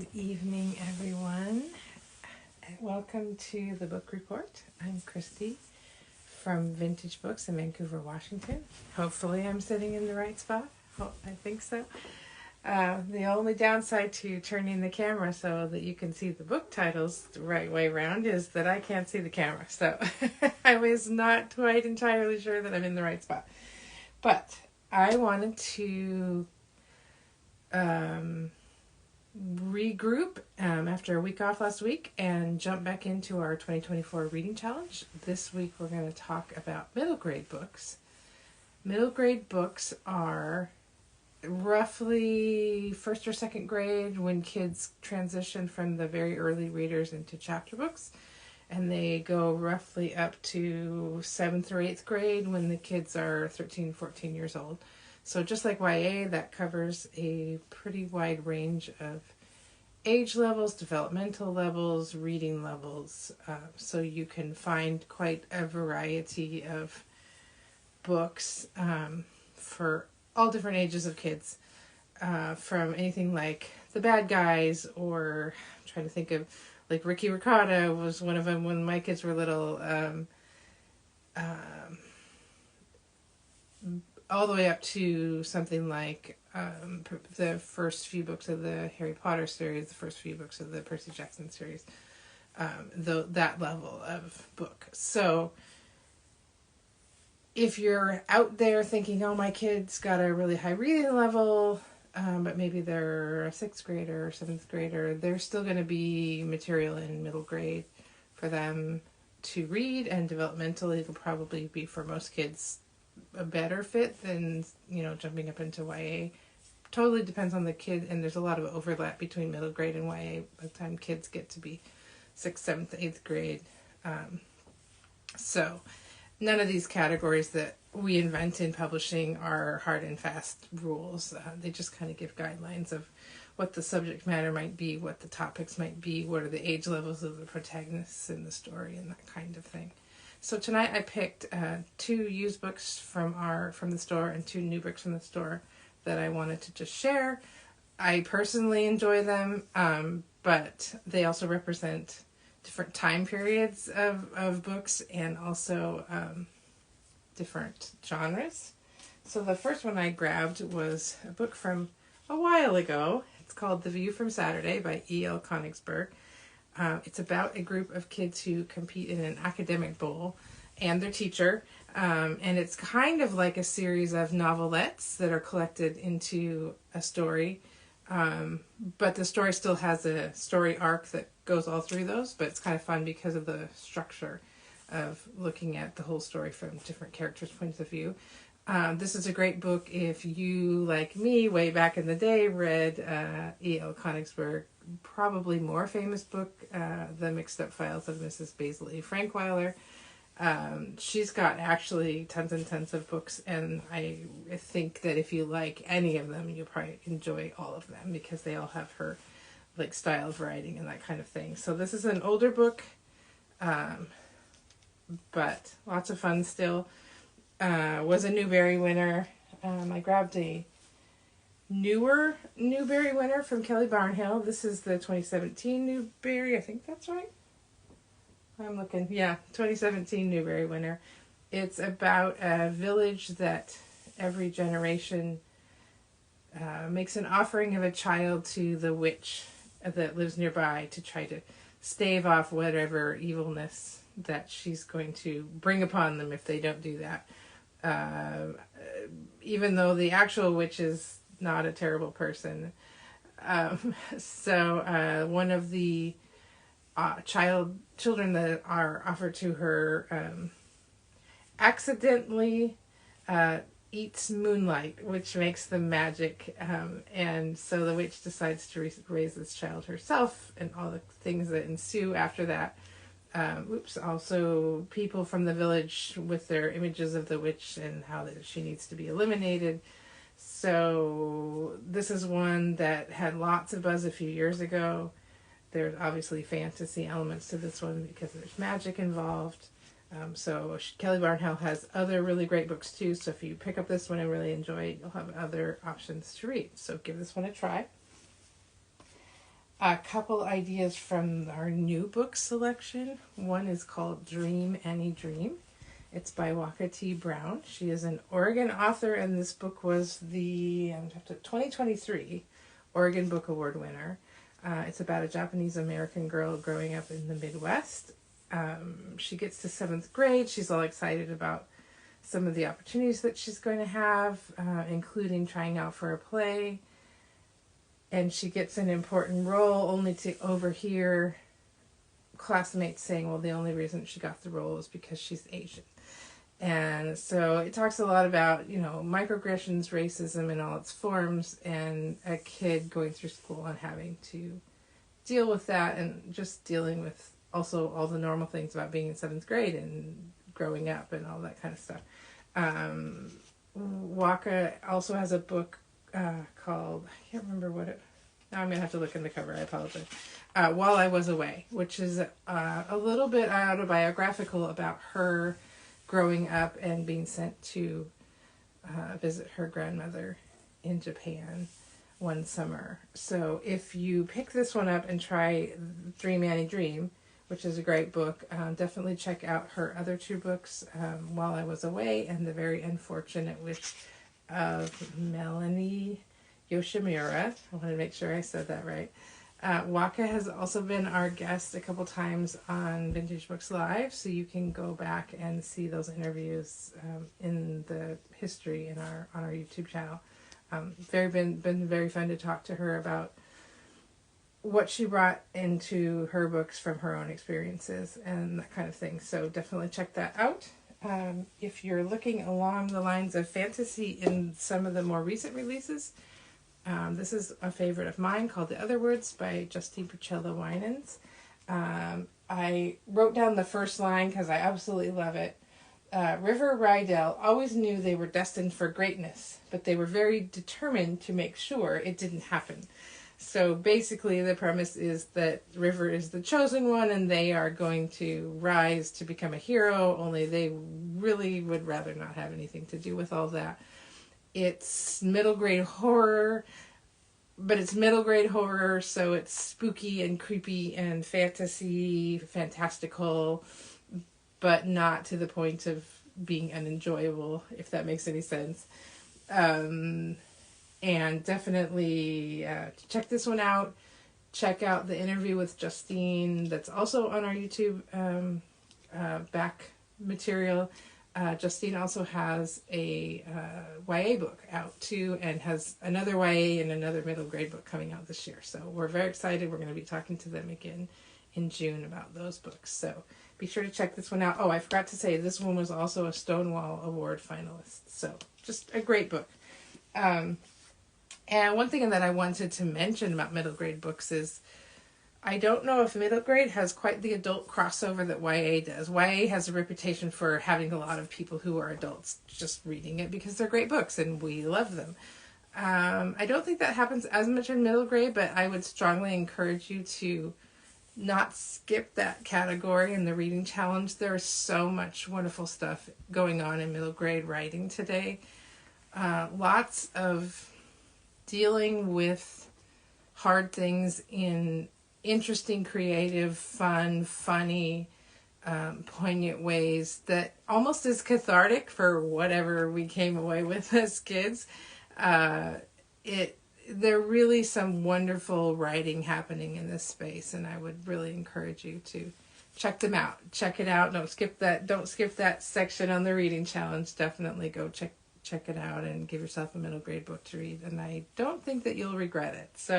Good evening, everyone. Welcome to the book report. I'm Christy from Vintage Books in Vancouver, Washington. Hopefully, I'm sitting in the right spot. I think so. The only downside to turning the camera so that you can see the book titles the right way around is that I can't see the camera. So I was not quite entirely sure that I'm in the right spot. But I wanted to regroup after a week off last week and jump back into our 2024 reading challenge. This week we're going to talk about middle grade books. Middle grade books are roughly first or second grade when kids transition from the very early readers into chapter books, and they go roughly up to 7th or 8th grade when the kids are 13, 14 years old. So just like YA, that covers a pretty wide range of age levels, developmental levels, reading levels. So you can find quite a variety of books for all different ages of kids. From anything like The Bad Guys, or I'm trying to think of, like Ricky Ricotta was one of them when my kids were little. All the way up to something like the first few books of the Harry Potter series, the first few books of the Percy Jackson series, that level of book. So if you're out there thinking, oh, my kid's got a really high reading level, but maybe they're a 6th grader or 7th grader, there's still going to be material in middle grade for them to read, and developmentally it'll probably be for most kids a better fit than, jumping up into YA. Totally depends on the kid, and there's a lot of overlap between middle grade and YA by the time kids get to be 6th, 7th, 8th grade. So none of these categories that we invent in publishing are hard and fast rules. They just kind of give guidelines of what the subject matter might be, what the topics might be, what are the age levels of the protagonists in the story, and that kind of thing. So tonight I picked 2 used books from the store and 2 new books from the store that I wanted to just share. I personally enjoy them, but they also represent different time periods of books, and also different genres. So the first one I grabbed was a book from a while ago. It's called The View from Saturday by E.L. Konigsberg. It's about a group of kids who compete in an academic bowl and their teacher. And it's kind of like a series of novelettes that are collected into a story. But the story still has a story arc that goes all through those. But it's kind of fun because of the structure of looking at the whole story from different characters' points of view. This is a great book if you, like me, way back in the day, read E.L. Konigsberg, probably more famous book, The Mixed Up Files of Mrs. Basil A. Frankweiler. She's got actually tons and tons of books, and I think that if you like any of them, you'll probably enjoy all of them because they all have her style of writing and that kind of thing. So this is an older book, but lots of fun still. Was a Newbery winner. I grabbed a newer Newbery winner from Kelly Barnhill. This is the 2017 Newbery. I think that's right. I'm looking. Yeah, 2017 Newbery winner. It's about a village that every generation makes an offering of a child to the witch that lives nearby to try to stave off whatever evilness that she's going to bring upon them if they don't do that. Even though the actual witch is not a terrible person. So one of the children that are offered to her accidentally eats moonlight, which makes them magic. And so the witch decides to raise this child herself, and all the things that ensue after that. Also people from the village with their images of the witch and how she needs to be eliminated. So this is one that had lots of buzz a few years ago. There's obviously fantasy elements to this one because there's magic involved. So Kelly Barnhill has other really great books too. So if you pick up this one and really enjoy it, you'll have other options to read. So give this one a try. A couple ideas from our new book selection. One is called Dream Annie Dream. It's by Waka T. Brown. She is an Oregon author, and this book was the 2023 Oregon Book Award winner. It's about a Japanese American girl growing up in the Midwest. She gets to 7th grade. She's all excited about some of the opportunities that she's going to have, including trying out for a play. And she gets an important role only to overhear classmates saying, well, the only reason she got the role is because she's Asian. And so it talks a lot about, microaggressions, racism in all its forms, and a kid going through school and having to deal with that, and just dealing with also all the normal things about being in 7th grade and growing up and all that kind of stuff. Waka also has a book called, I can't remember what it, now I'm going to have to look in the cover, I apologize, While I Was Away, which is a little bit autobiographical about her growing up and being sent to visit her grandmother in Japan one summer. So if you pick this one up and try Dream Annie Dream, which is a great book, definitely check out her other 2 books, While I Was Away and The Very Unfortunate Witch of Melanie Yoshimura. I want to make sure I said that right. Waka has also been our guest a couple times on Vintage Books Live, so you can go back and see those interviews in the history on our YouTube channel. Been very fun to talk to her about what she brought into her books from her own experiences and that kind of thing. So definitely check that out. If you're looking along the lines of fantasy in some of the more recent releases, this is a favorite of mine called The Other Words by Justine Purcell Winans. I wrote down the first line because I absolutely love it. River Rydell always knew they were destined for greatness, but they were very determined to make sure it didn't happen. So basically the premise is that River is the chosen one and they are going to rise to become a hero, only they really would rather not have anything to do with all that. It's middle grade horror, but it's middle grade horror, so it's spooky and creepy and fantastical, but not to the point of being unenjoyable, if that makes any sense. And definitely check this one out. Check out the interview with Justine that's also on our YouTube back material. Justine also has a YA book out too, and has another YA and another middle grade book coming out this year. So we're very excited. We're going to be talking to them again in June about those books. So be sure to check this one out. Oh, I forgot to say, this one was also a Stonewall Award finalist. So just a great book. And one thing that I wanted to mention about middle grade books is I don't know if middle grade has quite the adult crossover that YA does. YA has a reputation for having a lot of people who are adults just reading it because they're great books and we love them. I don't think that happens as much in middle grade, but I would strongly encourage you to not skip that category in the reading challenge. There is so much wonderful stuff going on in middle grade writing today. Lots of dealing with hard things in interesting, creative, fun, funny, poignant ways that almost is cathartic for whatever we came away with as kids. There really some wonderful writing happening in this space, and I would really encourage you to check them out. Check it out. Don't skip that section on the reading challenge. Definitely go check it out and give yourself a middle grade book to read, and I don't think that you'll regret it. So